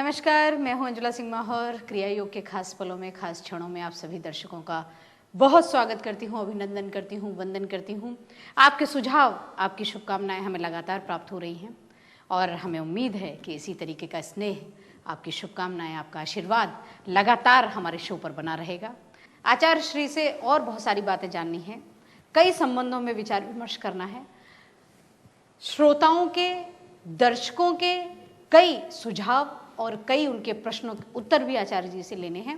नमस्कार, मैं हूं अंजुला सिंह माहौर। क्रिया योग के खास पलों में, खास क्षणों में आप सभी दर्शकों का बहुत स्वागत करती हूं, अभिनंदन करती हूं, वंदन करती हूं। आपके सुझाव, आपकी शुभकामनाएं हमें लगातार प्राप्त हो रही हैं और हमें उम्मीद है कि इसी तरीके का स्नेह, आपकी शुभकामनाएं, आपका आशीर्वाद लगातार हमारे शो पर बना रहेगा। आचार्य श्री से और बहुत सारी बातें जाननी है, कई संबंधों में विचार विमर्श करना है, श्रोताओं के, दर्शकों के कई सुझाव और कई उनके प्रश्नों के उत्तर भी आचार्य जी से लेने हैं।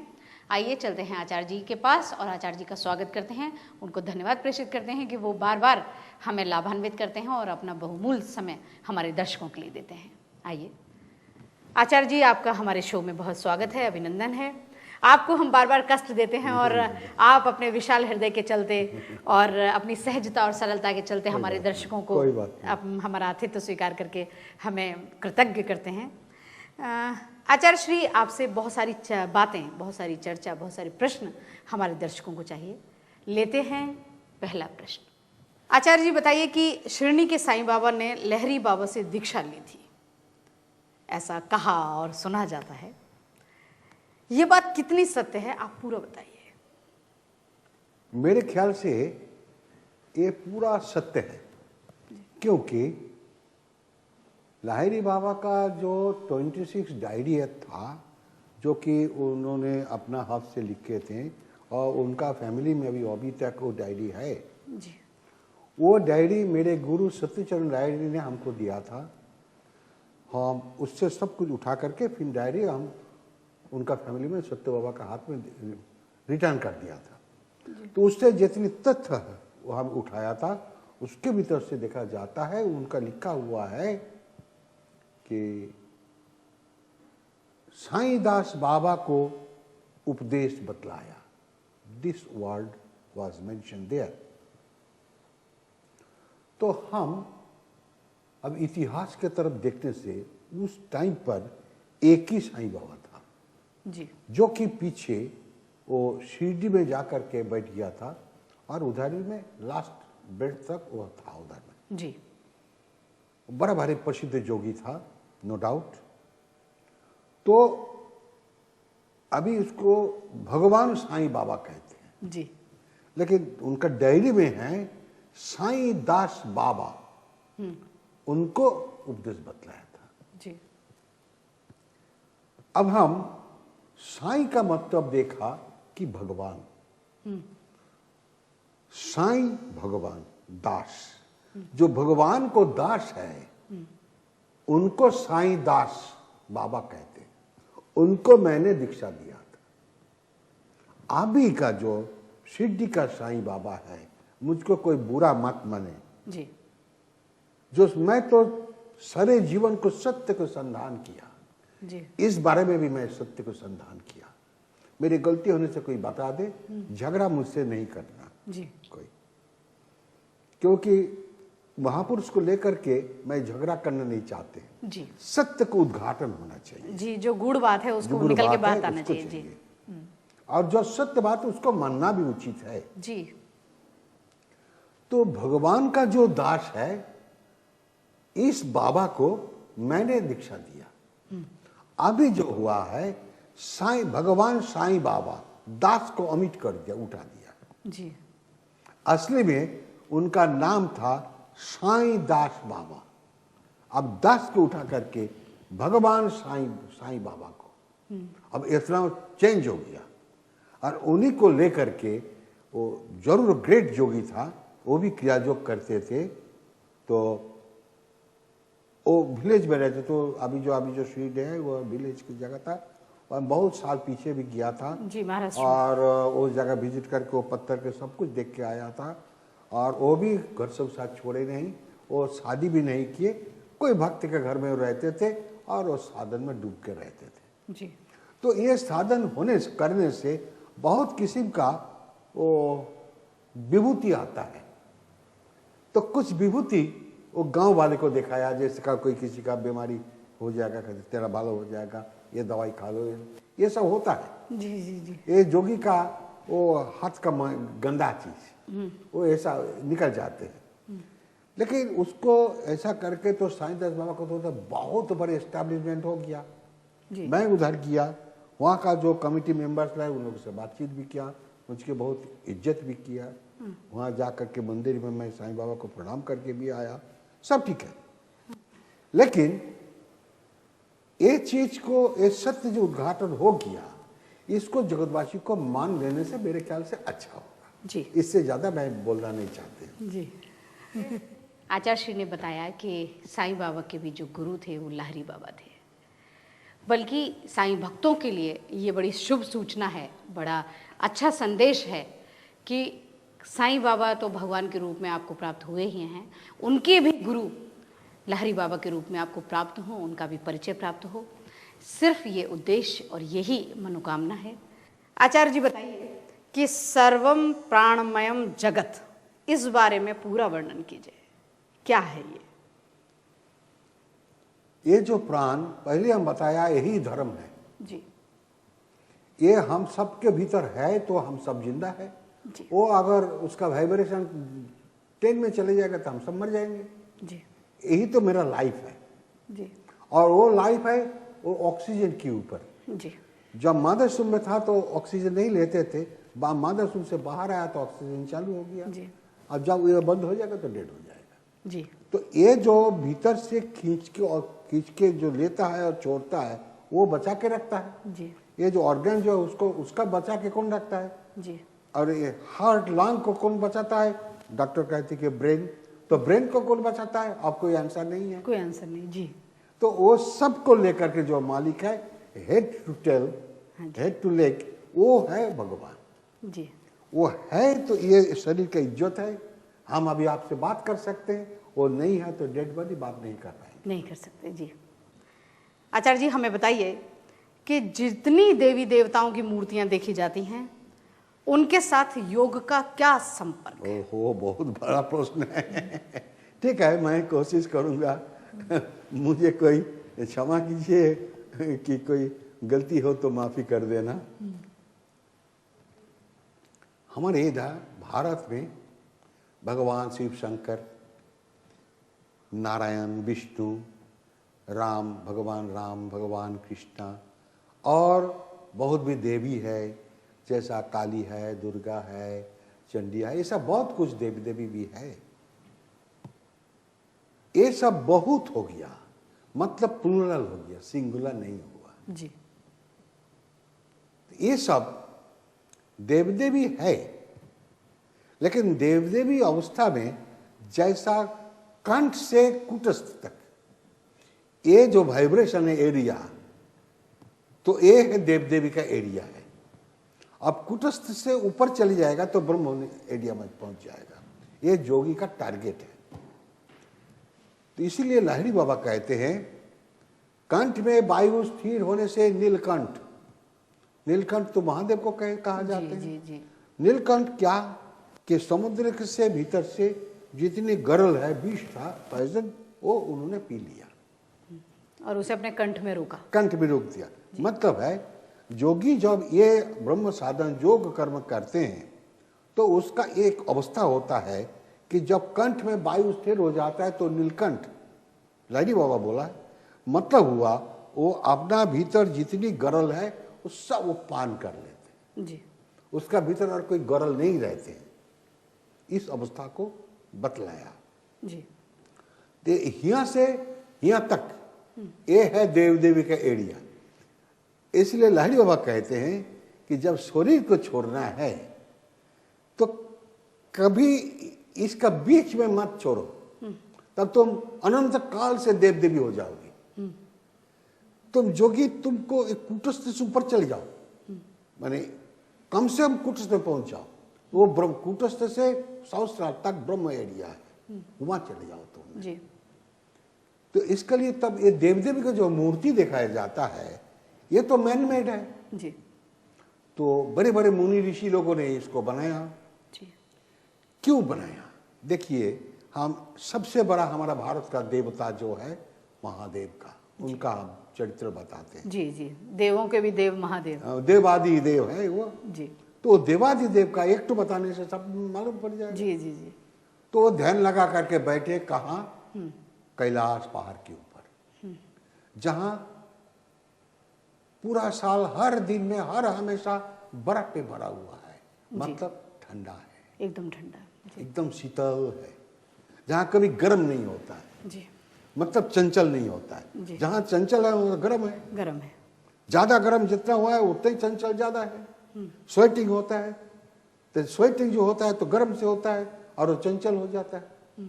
आइए चलते हैं आचार्य जी के पास और आचार्य जी का स्वागत करते हैं, उनको धन्यवाद प्रेषित करते हैं कि वो बार बार हमें लाभान्वित करते हैं और अपना बहुमूल्य समय हमारे दर्शकों के लिए देते हैं। आइए आचार्य जी, आपका हमारे शो में बहुत स्वागत है, अभिनंदन है। आपको हम बार बार कष्ट देते हैं और आप अपने विशाल हृदय के चलते और अपनी सहजता और सरलता के चलते हमारे दर्शकों को हमारा आतिथ्य स्वीकार करके हमें कृतज्ञ करते हैं। आचार्य श्री, आपसे बहुत सारी बातें, बहुत सारी चर्चा, बहुत सारे प्रश्न हमारे दर्शकों को चाहिए। लेते हैं पहला प्रश्न। आचार्य जी बताइए कि शिरडी के साईं बाबा ने लहरी बाबा से दीक्षा ली थी, ऐसा कहा और सुना जाता है। ये बात कितनी सत्य है, आप पूरा बताइए। मेरे ख्याल से ये पूरा सत्य है, क्योंकि लाहिरी बाबा का जो 26 डायरी था, जो कि उन्होंने अपना हाथ से लिखे थे और उनका फैमिली में अभी तक वो डायरी है जी। वो डायरी मेरे गुरु सत्यचरण राय जी ने हमको दिया था। हम उससे सब कुछ उठा करके फिर डायरी हम उनका फैमिली में सत्य बाबा का हाथ में रिटर्न कर दिया था। तो उससे जितनी तथ्य है वो हम उठाया था, उसके भीतर से देखा जाता है, उनका लिखा हुआ है कि साईं दास बाबा को उपदेश बतलाया। This word was mention there. तो हम अब इतिहास के तरफ देखने से उस टाइम पर एक ही साईं बाबा था जी, जो कि पीछे वो शिरडी में जाकर के बैठ गया था और उधर में लास्ट बेड तक वो था उधर में जी। बड़ा भारी प्रसिद्ध जोगी था, नो डाउट। तो अभी उसको भगवान साईं बाबा कहते हैं जी, लेकिन उनका डायरी में है साईं दास बाबा, उनको उपदेश बतलाया था जी। अब हम साईं का मतलब देखा कि भगवान, साईं भगवान, दास, जो भगवान को दास है उनको साईं दास बाबा कहते हैं। उनको मैंने दीक्षा दिया था। अभी का जो शिरडी का साईं बाबा है, मुझको कोई बुरा मत माने जी, जो मैं तो सारे जीवन को सत्य को संधान किया जी। इस बारे में भी मैं सत्य को संधान किया। मेरी गलती होने से कोई बता दे, झगड़ा मुझसे नहीं करना जी कोई, क्योंकि महापुरुष को लेकर के मैं झगड़ा करना नहीं चाहते जी। सत्य को उद्घाटन होना चाहिए जी, जो गूढ़ बात है उसको निकल के बात आना चाहिए जी। और जो सत्य बात है उसको मानना भी उचित है जी। तो भगवान का जो दास है, इस बाबा को मैंने दीक्षा दिया। अभी जो हुआ है, साईं भगवान साईं बाबा दास को अमिट कर दिया, उठा दिया जी। असली में उनका नाम था साईं दास बाबा। अब दास को उठा करके भगवान साईं बाबा को, अब इतना चेंज हो गया। और उन्हीं को लेकर के वो जरूर ग्रेट जोगी था, वो भी क्रिया योग करते थे। तो वो विलेज में रहते, तो अभी जो शिरडी है वो विलेज की जगह था और बहुत साल पीछे भी गया था जी, महाराष्ट्र। और उस जगह विजिट करके वो पत्थर के सब कुछ देख के आया था। और वो भी घर सब साथ छोड़े नहीं, वो शादी भी नहीं किए, कोई भक्त के घर में रहते थे और वो साधन में डूब के रहते थे जी। तो ये साधन करने से बहुत किस्म का वो विभूति आता है। तो कुछ विभूति वो गांव वाले को दिखाया, जैसे का कोई किसी का बीमारी हो जाएगा, तेरा बालो हो जाएगा, ये दवाई खा लो, ये सब होता है जी जी जी। ये जोगी का वो हाथ का गंदा चीज वो ऐसा निकल जाते हैं। लेकिन उसको ऐसा करके तो साईं दास बाबा को तो बहुत बड़े एस्टैब्लिशमेंट हो गया। जी। मैं उधर किया, वहाँ का जो कमेटी मेंबर्स रहे उन लोगों से बातचीत भी किया, मुझकी बहुत इज्जत भी किया। वहाँ जा कर के मंदिर में मैं साईं बाबा को प्रणाम करके भी आया, सब ठीक है। लेकिन ये चीज को, ये सत्य जो उद्घाटन हो गया, इसको जगतवासी को मान लेने से मेरे ख्याल से अच्छा होगा जी। इससे ज्यादा मैं बोलना नहीं चाहते। जी। आचार्य श्री ने बताया कि साईं बाबा के भी जो गुरु थे वो लाहिरी बाबा थे, बल्कि साईं भक्तों के लिए ये बड़ी शुभ सूचना है, बड़ा अच्छा संदेश है कि साईं बाबा तो भगवान के रूप में आपको प्राप्त हुए ही हैं, उनके भी गुरु लाहिरी बाबा के रूप में आपको प्राप्त हो, उनका भी परिचय प्राप्त हो। सिर्फ ये उद्देश्य और यही मनोकामना है। आचार्य जी बताइए कि सर्वम प्राणमयम जगत, इस बारे में पूरा वर्णन कीजिए, क्या है ये? ये जो प्राण, पहले हम बताया यही धर्म है जी। ये हम सबके भीतर है तो हम सब जिंदा है। जी। वो अगर उसका वाइब्रेशन 10 में चले जाएगा तो हम सब मर जाएंगे। जी। यही तो मेरा लाइफ है। जी। और वो लाइफ है वो ऑक्सीजन के ऊपर। जी। जब मादरसुम में था तो ऑक्सीजन नहीं लेते थे, मादरसुम से बाहर आया तो ऑक्सीजन चालू हो गया। जी। अब जब ये बंद हो जाएगा तो डेड हो जाएगा। जी। तो ये जो भीतर से खींच के जो लेता है और छोड़ता है वो बचा के रखता है। जी। ये जो ऑर्गन जो है उसको, उसका बचा के कौन रखता है? जी। और ये हार्ट, लंग को कौन बचाता है? डॉक्टर कहते हैं कि ब्रेन। तो ब्रेन को कौन बचाता है? आपको कोई आंसर नहीं है। कोई आंसर नहीं। जी। तो वो सब को लेकर के जो मालिक है, head to tail, head to leg, वो है भगवान। जी। वो है तो ये शरीर का इज्जत है। हम अभी आपसे बात कर सकते हैं, वो नहीं है तो डेड बॉडी बात नहीं कर पाएंगे। नहीं कर सकते। जी। आचार्य जी हमें बताइए कि जितनी देवी देवताओं की मूर्तियां देखी जाती हैं उनके साथ योग का क्या संपर्क है? ओहो, बहुत बड़ा प्रश्न है। ठीक है, मैं कोशिश करूंगा। मुझे कोई क्षमा कीजिए कि कोई गलती हो तो माफी कर देना। हमारे इधर भारत में भगवान शिव शंकर, नारायण, विष्णु, राम, भगवान कृष्णा और बहुत भी देवी है, जैसा काली है, दुर्गा है, चंडी है, ये सब बहुत कुछ देवी देवी भी है। ये सब बहुत हो गया, मतलब प्लूरल हो गया, सिंगुलर नहीं हुआ। जी। ये सब देव देवी है, लेकिन देव देवी अवस्था में जैसा कंठ से कुटस्थ तक ये जो वाइब्रेशन है एरिया, तो ये है देव देवी का एरिया है। अब कुटस्थ से ऊपर चली जाएगा तो ब्रह्म एरिया में पहुंच जाएगा। ये जोगी का टारगेट है। तो इसीलिए लाहिरी बाबा कहते हैं कंठ में वायु स्थिर होने से नीलकंठ, नीलकंठ तो महादेव को कहा जाते हैं। जी। जी। नीलकंठ क्या कि समुद्र से भीतर से जितनी गरल है, विष था, पॉइजन, वो उन्होंने पी लिया और उसे अपने कंठ में रोका, कंठ में रोक दिया। मतलब है जोगी जब ये ब्रह्म साधन योग कर्म करते हैं तो उसका एक अवस्था होता है कि जब कंठ में वायु स्थिर हो जाता है तो नीलकंठ, लाहिरी बाबा बोला है, मतलब हुआ वो अपना भीतर जितनी गरल है वो सब वो पान कर लेते हैं। जी। उसका भीतर और कोई गरल नहीं रहते हैं। इस अवस्था को बतलाया। जी। यहाँ से यहाँ तक ये है देव देवी का एरिया। इसलिए लाहिरी बाबा कहते हैं कि जब शरीर को छोड़ना है तो कभी इसका बीच में मत छोड़ो, तब तुम अनंत काल से देव देवी हो जाओगे। तुम जोगी, तुमको एक कुटस्थ से ऊपर चले जाओ, माने कम से कम कुटस्थ में पहुंच जाओ। वो ब्रह्म कुटस्थ से सहस्त्रार तक ब्रह्म एरिया है, वहां चले जाओ तुम। जी। तो इसके लिए तब ये देव देवी का जो मूर्ति दिखाया जाता है ये तो मैन मेड है। जी। तो बड़े बड़े मुनि ऋषि लोगों ने इसको बनाया। जी। क्यों बनाया? देखिए, हम सबसे बड़ा हमारा भारत का देवता जो है महादेव का, उनका हम चरित्र बताते हैं। जी। जी। देवों के भी देव महादेव, देवादि देव है वो। जी। तो देवादि देव का एक तो बताने से सब मालूम पड़ जाएगा। जी। जी। जी। तो वो ध्यान लगा करके बैठे कहाँ? कैलाश पहाड़ के ऊपर, जहां पूरा साल हर दिन में हर हमेशा बर्फ पे भरा हुआ है, मतलब ठंडा है, एकदम ठंडा, एकदम शीतल है। जहाँ कभी गर्म नहीं होता है जी, मतलब चंचल नहीं होता है। जहाँ चंचल है वहाँ गर्म है, गर्म है। ज्यादा गर्म जितना हुआ है उतना ही चंचल ज्यादा है। स्वेटिंग होता है तो स्वेटिंग जो होता है तो गर्म से होता है और वो चंचल हो जाता है।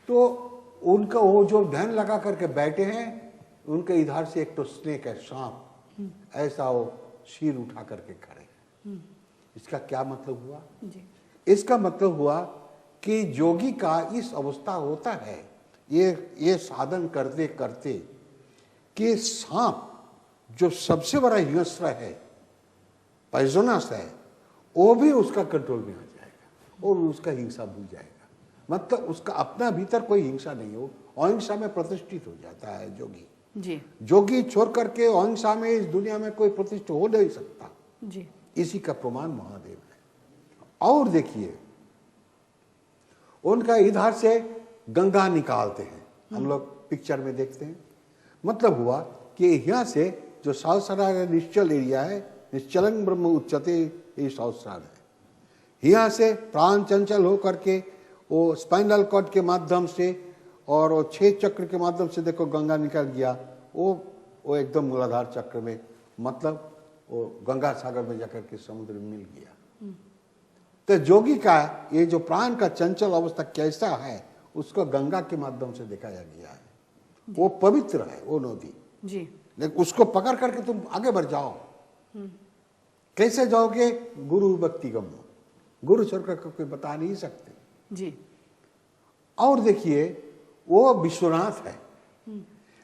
तो उनका वो जो ध्यान लगा करके बैठे हैं, उनके इधर से एक तो स्नेक है, सांप, ऐसा वो सिर उठा करके खड़े हैं। इसका क्या मतलब हुआ जी, इसका मतलब हुआ कि योगी का इस अवस्था होता है, ये साधन करते करते कि सांप जो सबसे बड़ा हिंस्र है, पॉइजनस है, वो भी उसका कंट्रोल में आ जाएगा और उसका हिंसा भूल जाएगा। मतलब उसका अपना भीतर कोई हिंसा नहीं हो, अहिंसा में प्रतिष्ठित हो जाता है योगी। जी, योगी छोड़ करके अहिंसा में इस दुनिया में कोई प्रतिष्ठित हो नहीं सकता। जी, इसी का प्रमाण महादेव है। और देखिए उनका इधर से गंगा निकालते हैं, हम लोग पिक्चर में देखते हैं। मतलब हुआ कि यहाँ से जो सहस्रार निश्चल एरिया है, निश्चलं ब्रह्म उच्चते, ये सहस्रार है। यहाँ से प्राण चंचल होकर के वो स्पाइनल कॉर्ड के माध्यम से और वो 6 चक्र के माध्यम से देखो गंगा निकल गया, वो एकदम मूलाधार चक्र में, मतलब वो गंगा सागर में जाकर के समुद्र में मिल गया। तो योगी का ये जो प्राण का चंचल अवस्था कैसा है उसको गंगा के माध्यम से दिखाया गया है। वो पवित्र है वो नदी जी, लेकिन उसको पकड़ करके तुम आगे बढ़ जाओ। कैसे जाओगे? गुरु भक्ति गम, गुरु छोड़ कर कोई बता नहीं सकते जी। और देखिए वो विश्वनाथ है,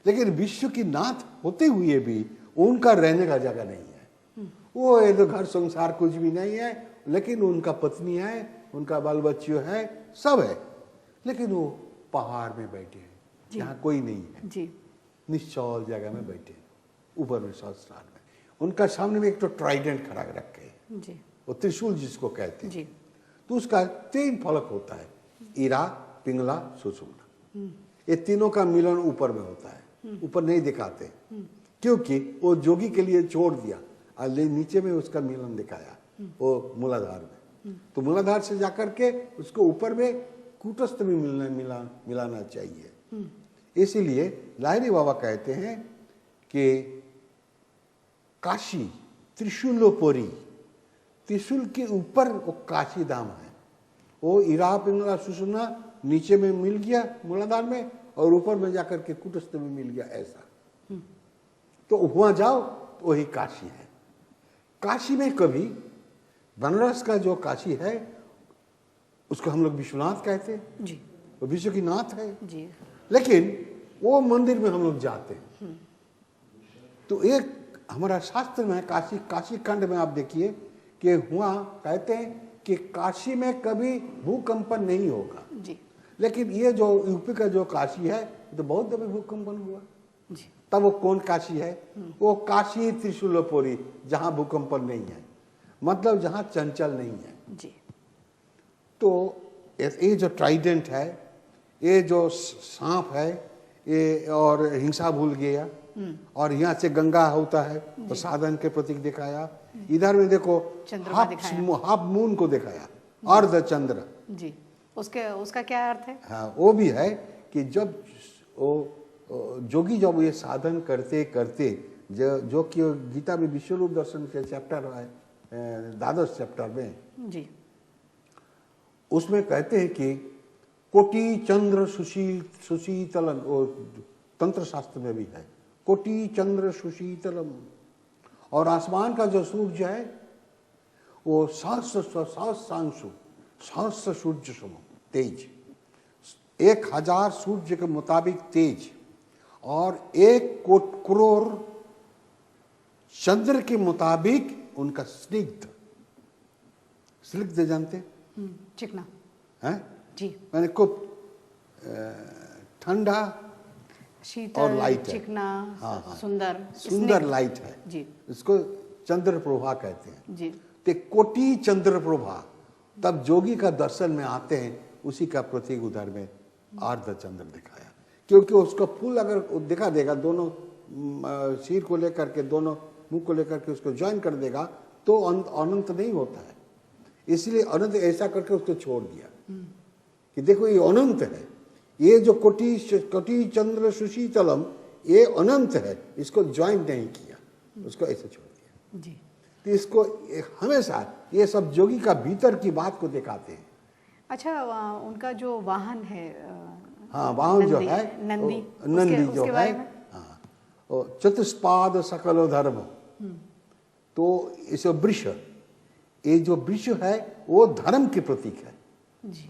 लेकिन विश्व की नाथ होते हुए भी उनका रहने का जगह नहीं है। वो ये तो घर संसार कुछ भी नहीं है, लेकिन उनका पत्नी है, उनका बाल बच्चे है, सब है, लेकिन वो पहाड़ में बैठे हैं जहाँ कोई नहीं है, जी, निश्चल जगह में बैठे ऊपर में सहस्रार में। उनका सामने में एक तो ट्राइडेंट खड़ा रखे हैं, जी, वो त्रिशूल जिसको कहते हैं। जी, तो उसका 3 फलक होता है, ईरा, पिंगला, सुषुम्ना। ये तीनों का मिलन ऊपर में होता है, ऊपर नहीं दिखाते क्योंकि वो जोगी के लिए छोड़ दिया और नीचे में उसका मिलन दिखाया वो मूलाधार में। तो मूलाधार से जाकर के उसको ऊपर में कूटस्थ में मिलाना चाहिए। इसीलिए लाहिरी बाबा कहते हैं कि काशी त्रिशूलोपरि, त्रिशूल के ऊपर वो काशी धाम है। वो ईरा, पिंगला, सुषुम्ना नीचे में मिल गया मूलाधार में और ऊपर में जाकर के कूटस्थ में मिल गया, ऐसा। तो वहां जाओ तो वही काशी है। काशी में कभी बनारस का जो काशी है उसको हम लोग विश्वनाथ कहते हैं, जी, वो विश्व की नाथ है। जी, लेकिन वो मंदिर में हम लोग जाते हैं। तो एक हमारा शास्त्र में काशी, काशी खंड में आप देखिए कि वहाँ कहते हैं कि काशी में कभी भूकंपन नहीं होगा। जी, लेकिन ये जो यूपी का जो काशी है तो बहुत दफे भूकंपन हुआ। जी, तब वो कौन काशी है? वो काशी त्रिशूलोपरि, जहाँ भूकंपन नहीं है, मतलब जहाँ चंचल नहीं है। जी, तो ये जो ट्राइडेंट है, ये जो सांप है, ये और हिंसा भूल गया और यहाँ से गंगा होता है तो साधन के प्रतीक दिखाया। इधर में देखो चंद्रमा दिखाया, हाफ मून को दिखाया, अर्ध चंद्र। जी, उसका क्या अर्थ है? हाँ, वो भी है कि जब वो जोगी जब ये साधन करते करते जो कि गीता में विश्वरूप दर्शन के चैप्टर है, 12 चैप्टर में, जी, उसमें कहते हैं कि कोटि चंद्र सुशीतलम, वो तंत्र शास्त्र में भी है, कोटि चंद्र सुशीतलम। और आसमान का जो सूर्य है वो सहस्रांशु, सहस्र सूर्य सम तेज, 1000 सूर्य के मुताबिक तेज, और 1 करोड़ चंद्र के मुताबिक उनका स्निग्ध। स्निग्ध जानते हैं? चिकना है, जी, मैंने खूब ठंडा शीतल, और लाइट है। चिकना, हाँ, हाँ। सुंदर, सुंदर स्निग्ध। लाइट है, जी, इसको चंद्र प्रभा कहते हैं। जी, ते कोटि चंद्र प्रभा, तब जोगी का दर्शन में आते हैं, उसी का प्रतीक उधर में अर्ध चंद्र दिखाया। क्योंकि उसका फूल अगर दिखा देगा, दोनों सिर को लेकर के, दोनों मुंह को लेकर के उसको ज्वाइन कर देगा तो अनंत नहीं होता है। इसलिए अनंत ऐसा करके उसको छोड़ दिया कि देखो ये अनंत है, ये जो कोटि चंद्र सुशीतलम ये अनंत है, इसको ज्वाइन नहीं किया, उसको ऐसे छोड़ दिया जी। तो इसको हमेशा ये सब जोगी का भीतर की बात को दिखाते हैं। अच्छा, उनका जो वाहन है, हाँ, वाहन जो है नंदी, नंदी जो उसके है, बारे में? हाँ, चतुष्पाद सकल धर्म, तो इसे वृष, ये जो वृष है वो धर्म के प्रतीक है जी।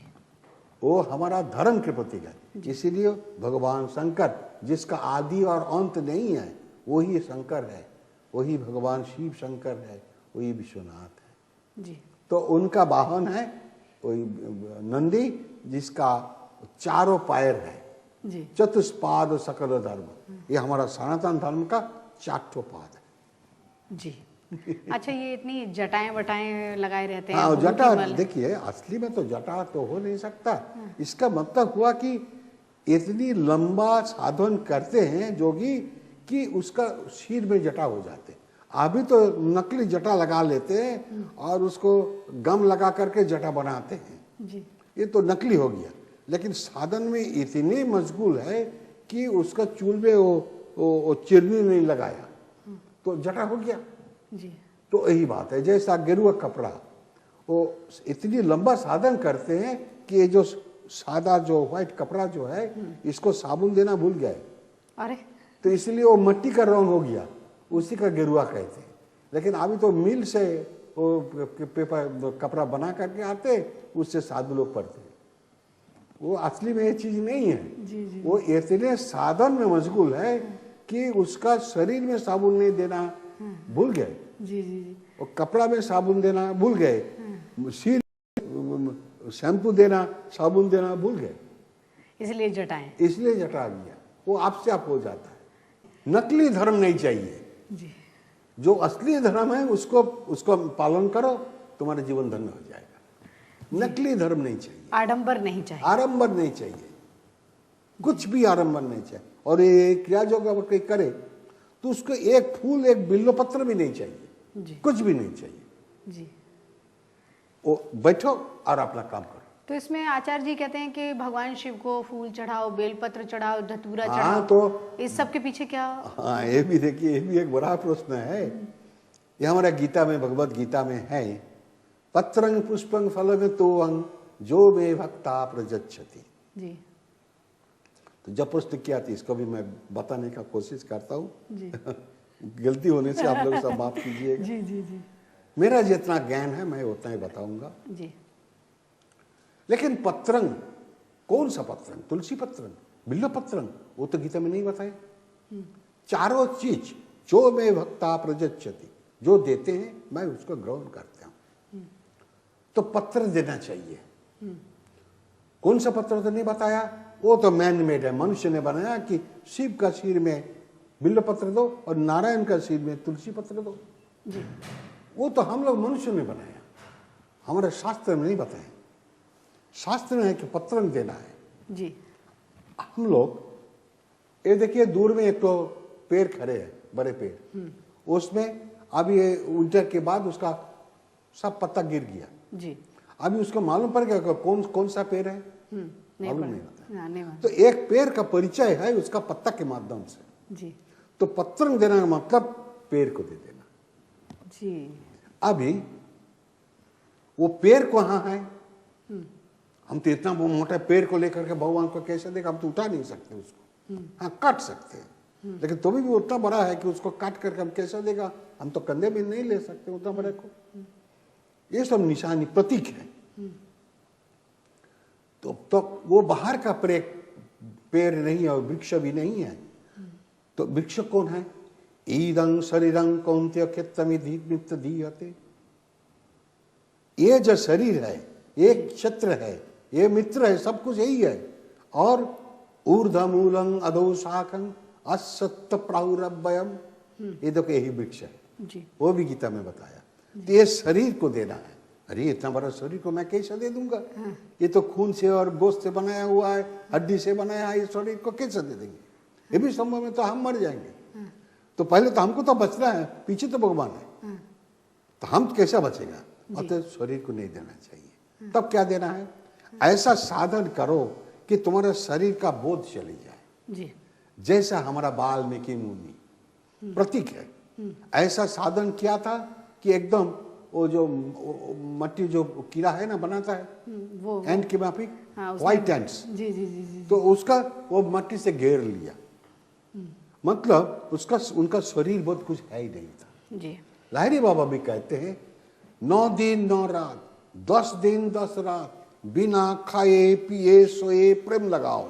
वो हमारा धर्म के प्रतीक है। इसीलिए भगवान शंकर जिसका आदि और अंत नहीं है वही शंकर है, वही भगवान शिव शंकर है, वही विश्वनाथ है जी। तो उनका वाहन है वही नंदी जिसका चारों पैर है, जी। चतुष्पाद सकल धर्म, ये हमारा सनातन धर्म का चारों पाद है जी। अच्छा, ये इतनी जटाएं वटाएं लगाए रहते हैं। हाँ, भभूति जटा मल। देखिए असली में तो जटा तो हो नहीं सकता। इसका मतलब हुआ कि इतनी लंबा साधन करते हैं जोगी कि उसका सिर में जटा हो जाते। अभी तो नकली जटा लगा लेते हैं और उसको गम लगा करके जटा बनाते हैं जी। ये तो नकली हो गया। लेकिन साधन में इतने मशगूल है कि उसका चूल में वो चिरनी नहीं लगाया तो जटा हो गया जी। तो यही बात है। जैसा गेरुआ कपड़ा, वो इतनी लंबा साधन करते हैं कि ये जो सादा जो व्हाइट कपड़ा जो है इसको साबुन देना भूल गए, अरे तो इसलिए वो मिट्टी का रंग हो गया, उसी का गेरुआ कहते हैं। लेकिन अभी तो मिल से वो पेपर कपड़ा बना करके आते, उससे साधु लोग पढ़ते हैं। वो असली में ये चीज नहीं है। जी जी। वो इतने साधन में मशगूल है कि उसका शरीर में साबुन नहीं देना भूल गए, जी जी जी। और कपड़ा में साबुन देना भूल गए, सिर शैम्पू देना साबुन देना भूल गए, इसलिए जटाएं। इसलिए जटा दिया। वो आपसे आप हो जाता है। नकली धर्म नहीं चाहिए, जी। जो असली धर्म है उसको पालन करो, तुम्हारा जीवन धन्य हो जाएगा। नकली धर्म नहीं चाहिए, आडंबर नहीं चाहिए। आडंबर नहीं चाहिए, कुछ भी आडंबर नहीं चाहिए। और ये क्रिया जो अगर कोई करे तो उसको एक फूल एक बिल्व पत्र भी नहीं चाहिए, जी। कुछ भी नहीं चाहिए। जी। वो बैठो और अपना काम करो। तो इसमें आचार्य जी कहते हैं कि भगवान शिव को फूल चढ़ाओ, बेलपत्र चढ़ाओ, धतूरा हाँ, चढ़ाओ, तो इस सब के पीछे क्या? हाँ, ये भी देखिए, ये भी एक बड़ा प्रश्न है। ये हमारा गीता में, भगवत गीता में है, पत्रंग पुष्पंग फलंग तोअंग जो मे भक्ता प्रजच्छति। जी। तो जब प्रश्न किया थी इसको भी मैं बताने का कोशिश करता हूँ। जी। गलती होने से आप लोग सब माफ कीजिएगा। जी जी जी। मेरा जितना ज्ञान है मैं उतना ही बताऊंगा। जी। लेकिन पत्रंग, कौन सा पत्रंग? तुलसी पत्रंग, बिल्व पत्रंग, वो तो गीता में नहीं बताए। चारों चीज जो मैं भक्ता प्रजच्छति, जो देते हैं मैं उसको ग्रहण करता हूं। तो पत्र देना चाहिए। कौन सा पत्र तो नहीं बताया, वो तो मैन मेड है, मनुष्य ने बनाया कि शिव का सिर में बिल्व पत्र दो और नारायण का सिर में तुलसी पत्र दो। जी। वो तो हम लोग मनुष्य ने बनाया, हमारे शास्त्र में नहीं बताया। शास्त्र में है कि पत्रंग देना है। जी। हम लोग ये देखिए दूर में एक तो पेड़ खड़े हैं, बड़े पेड़, उसमें अभी ये विंटर के बाद उसका सब पत्ता गिर गया। जी। अभी उसको मालूम पड़ गया कौन सा पेड़ है, मालूम नहीं होता। हाँ, नहीं तो एक पेड़ का परिचय है उसका पत्ता के माध्यम से। जी। तो पत्रंग देना का मतलब पेड़ को दे देना। जी। अभी वो पेड़ कहाँ है? हम तो इतना मोटा पेड़ को लेकर के भगवान को कैसे देगा? हम तो उठा नहीं सकते उसको। हाँ, काट सकते हैं, लेकिन तो भी उतना बड़ा है कि उसको काट करके हम कैसे देगा? हम तो कंधे में नहीं ले सकते उतना बड़े को। ये सब निशानी प्रतीक है। तो वो बाहर का पेड़ नहीं है और वृक्ष भी नहीं है। तो वृक्ष कौन है? ईदं शरीरं कौन्तेय क्षेत्रमिति दीयते। ये जो शरीर है, ये क्षेत्र है, ये मित्र है, सब कुछ यही है। और ऊर्ध्वमूलं अधो शाखं असत्य प्राहुरव्ययम, ये देखो यही वृक्ष है। जी। वो भी गीता में बताया। तो ये शरीर को देना है। अरे इतना बड़ा शरीर को मैं कैसे दे दूंगा? ये तो खून से और गोश्त से बनाया हुआ है, हड्डी से बनाया है, इस शरीर को कैसे दे देंगे? ये भी संभव है, तो हम मर जाएंगे। तो पहले तो हमको तो बचना है, पीछे तो भगवान है, तो हम कैसा बचेगा? और तो शरीर को नहीं देना चाहिए। तब क्या देना है? ऐसा साधन करो कि तुम्हारे शरीर का बोध चली जाए जी। जैसा हमारा वाल्मीकि मुनि प्रतीक है। ऐसा साधन किया था कि एकदम वो जो मट्टी जो कीड़ा है ना बनाता है, वो एंट की माफी, हाँ, व्हाइट एंट्स, जी जी जी जी तो उसका वो मट्टी से घेर लिया। मतलब उसका उनका शरीर बहुत कुछ है ही नहीं था। जी लाहिरी बाबा भी कहते हैं 9 दिन 9 रात 10 दिन 10 रात बिना खाए पिए सोए प्रेम लगाओ।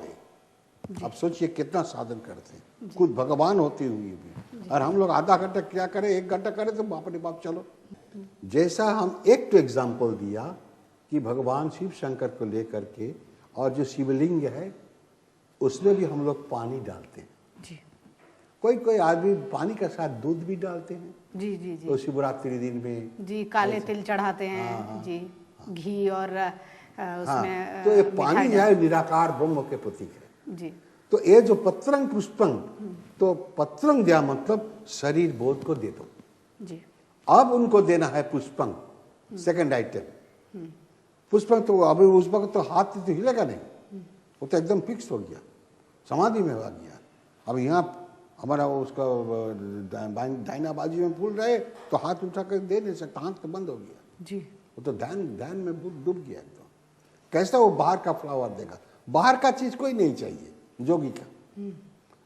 अब सोचिए कितना साधन करते हैं खुद भगवान होते हुए भी, और हम लोग आधा घंटा क्या करें, 1 घंटा करें तो बाप रे बाप चलो। जैसा हम एक तो एग्जाम्पल दिया कि भगवान शिव शंकर को लेकर के, और जो शिवलिंग है उसमें भी हम लोग पानी डालते हैं। जी कोई कोई आदमी पानी के साथ दूध भी डालते हैं। जी जी जी तो शिवरात्रि दिन में जी काले तिल चढ़ाते हैं। जी घी और उसमें तो ये मिठाई पानी जो है निराकार ब्रह्म के प्रतीक है। जी तो ये जो पत्रंग पुष्पंग, तो पत्रंग दिया मतलब शरीर बोध को दे दो। जी अब उनको देना है पुष्पंग, सेकंड आइटम। पुष्पंग तो अभी उस वक्त तो हाथ तो हिलेगा नहीं, वो तो एकदम फिक्स हो गया, समाधि में आ गया। अब यहाँ हमारा उसका दाहिना बाजू में फूल रहे तो हाथ उठा कर दे नहीं सकता, हाथ तो बंद हो गया। जी वो तो ध्यान में डूब गया एकदम। कैसा वो बाहर का फ्लावर देगा? बाहर का चीज कोई नहीं चाहिए जोगी का।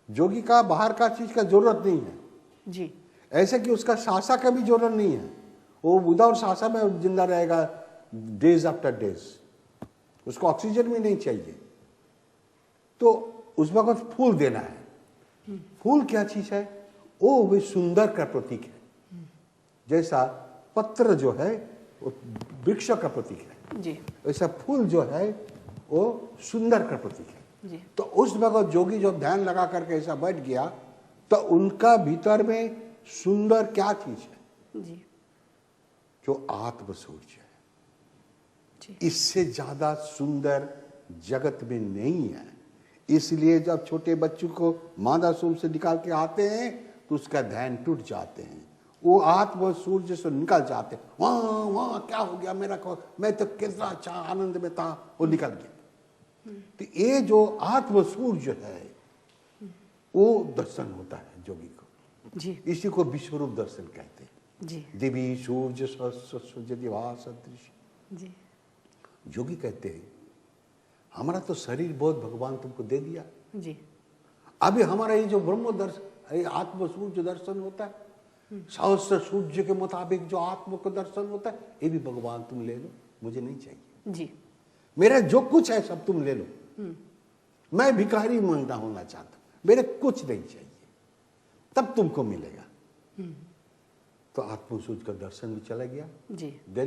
जोगी का बाहर का चीज का जरूरत नहीं है। जी ऐसे कि उसका सासा का भी जरूरत नहीं है, वो विदाउट सासा में जिंदा रहेगा डेज आफ्टर डेज, उसको ऑक्सीजन भी नहीं चाहिए। तो उस वक्त फूल देना है। फूल क्या चीज है? वो भी सुंदर का प्रतीक है। जैसा पत्र जो है वो वृक्ष का प्रतीक है, जी वैसा फूल जो है वो सुंदर का प्रतीक है। जी तो उस वक्त जोगी जो ध्यान लगा करके ऐसा बैठ गया तो उनका भीतर में सुंदर क्या चीज है? जी जो आत्म सूर्य है। जी इससे ज्यादा सुंदर जगत में नहीं है। इसलिए जब छोटे बच्चों को मादा सूर्य से निकाल के आते हैं तो उसका ध्यान टूट जाते हैं, वो आत्म सूर्य से निकल जाते हैं। वहां वहां क्या हो गया मेरा को, मैं तो कितना अच्छा आनंद में था, वो निकल गया। तो ये जो आत्म सूर्य है वो दर्शन होता है जोगी को। जी इसी को विश्वरूप दर्शन कहते हैं। जी देवी सूर्य सूर्य दिवा सदृश। जी जोगी कहते हैं हमारा तो शरीर बहुत भगवान तुमको दे दिया, जी अभी हमारा ये जो ब्रह्म दर्शन, ये आत्म सूर्य दर्शन होता है, सहस्त्र सूर्य के मुताबिक जो आत्म को दर्शन होता है, ये भी भगवान तुम ले लो, मुझे नहीं चाहिए। जी मेरा जो कुछ है सब तुम ले लो, मैं भिखारी मांगना होना चाहता, मेरे कुछ नहीं चाहिए, तब तुमको मिलेगा। तो आत्म सूर्य का दर्शन भी चला गया, जी दे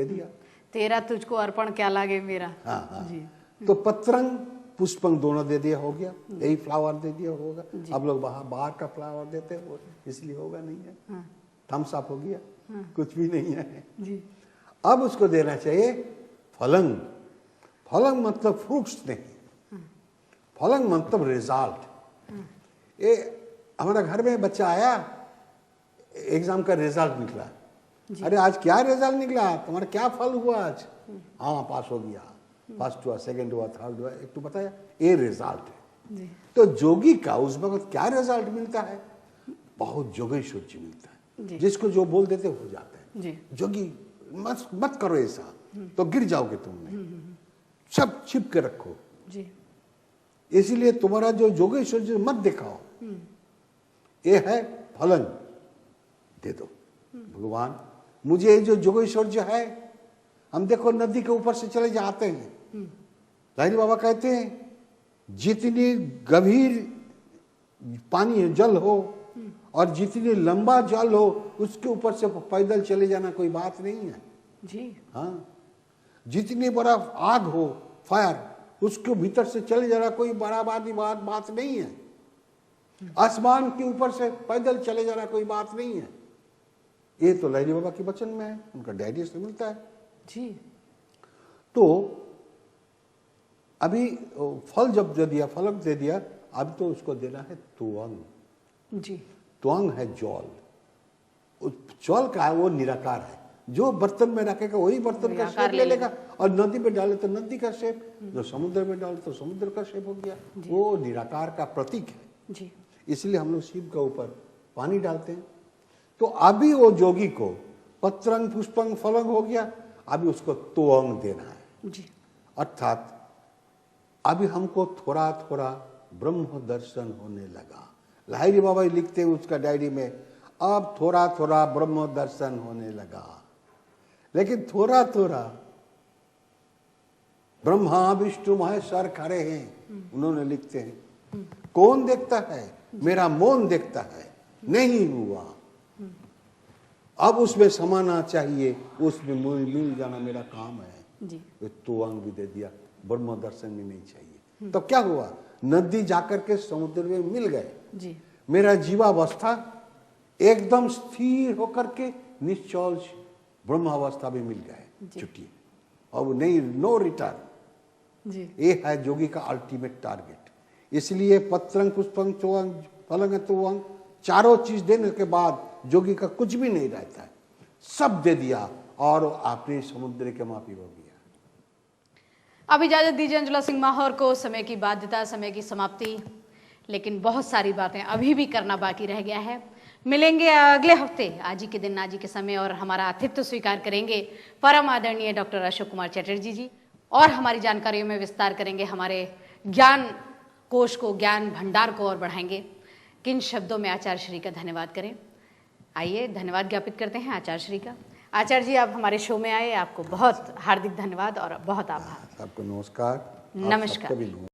दिया। तेरा तुझको अर्पण क्या लागे मेरा। हाँ हाँ। जी तो पत्रंग पुष्पंग दोनों दे दिया, हो गया। यही फ्लावर दे दिया होगा। अब लोग बाहर का फ्लावर देते हैं, इसलिए होगा नहीं है। हाँ थम्स अप हो गया, कुछ भी नहीं है। जी अब उसको देना चाहिए फलंग। फलंग मतलब फ्रूट्स नहीं, फलंग मतलब रिजल्ट। ये हमारा घर में बच्चा आया, एग्जाम का रिजल्ट निकला, अरे आज क्या रिजल्ट निकला, तुम्हारा क्या फल हुआ आज? हाँ पास हो गया, फर्स्ट हुआ, सेकंड हुआ, थर्ड हुआ, एक तो बताया, ये रिजल्ट है। जी तो जोगी का उस वक्त क्या रिजल्ट मिलता है? बहुत जोगेश्वर जी मिलता जी। है, जिसको जो बोल देते हो जाता है। जी जोगी मत करो ऐसा, तो गिर जाओगे तुमने, सब छिप के रखो। जी इसीलिए तुम्हारा जो जोगेश्वर जी मत दिखाओ, ये है फलन, दे दो। भगवान मुझे जो जोगेश्वर जो है, हम देखो नदी के ऊपर से चले जाते हैं, लाहिरी बाबा कहते हैं जितनी गंभीर पानी जल हो और जितनी लंबा जल हो, उसके ऊपर से पैदल चले जाना कोई बात नहीं है। जी हाँ, जितनी बड़ा आग हो, फायर, उसके भीतर से चले जाना कोई बड़ा बात नहीं है। आसमान के ऊपर से पैदल चले जाना कोई बात नहीं है। ये तो लाहिरी बाबा के वचन में है, उनका डैडी से मिलता है। जी तो अभी फल जब दे दिया, फलक दे दिया, अब तो उसको देना है तुअंग। जी त्वांग है जल, जल का है वो निराकार है, जो बर्तन में रखेगा वही बर्तन का शेप ले लेगा, और नदी पे डाले तो नदी का शेप, जो समुद्र में डाले तो समुद्र का शेप हो गया, वो निराकार का प्रतीक है जी। इसलिए हम लोग शिव के ऊपर पानी डालते हैं। तो अभी वो जोगी को पत्रंग पुष्पंग फलंग हो गया, अभी उसको त्वंग देना है जी। अर्थात अभी हमको थोड़ा थोड़ा ब्रह्म दर्शन होने लगा। लाहिरी बाबा लिखते हैं उसका डायरी में, अब थोड़ा थोड़ा ब्रह्म दर्शन होने लगा, लेकिन थोड़ा थोड़ा ब्रह्मा विष्णु महेश्वर खड़े हैं, उन्होंने लिखते हैं कौन देखता है, मेरा मौन देखता है, नहीं हुआ, अब उसमें समाना चाहिए, उसमें मिल जाना मेरा काम है जी। तो अंग भी दे दिया, ब्रह्म दर्शन भी नहीं चाहिए। तब क्या हुआ, नदी जाकर के समुद्र में मिल गए जी। मेरा जीवावस्था एकदम स्थिर होकर के निश्चल ब्रह्मावस्था भी मिल गए, छुट्टी अब नहीं, नो रिटर्न। जी। ये है योगी का अल्टीमेट टारगेट। इसलिए पत्रंग पुष्पंग चौंग फलंग त्वंग चारों चीज देने के बाद जोगी का कुछ भी नहीं रहता है, सब दे दिया और आपने समुद्र के माफी हो गया। अब इजाजत दीजिए अंजुला सिंह माहौर को, समय की बाध्यता, समय की समाप्ति, लेकिन बहुत सारी बातें अभी भी करना बाकी रह गया है। मिलेंगे अगले हफ्ते आज ही के दिन, आज ही के समय, और हमारा आतिथ्य स्वीकार करेंगे परम आदरणीय डॉक्टर अशोक कुमार चटर्जी जी, और हमारी जानकारियों में विस्तार करेंगे, हमारे ज्ञान कोश को, ज्ञान भंडार को और बढ़ाएंगे। किन शब्दों में आचार्य श्री का धन्यवाद करें, आइए धन्यवाद ज्ञापित करते हैं आचार्य श्री का। आचार्य जी, आप हमारे शो में आए, आपको बहुत हार्दिक धन्यवाद और बहुत आभार। सबको नमस्कार। नमस्कार।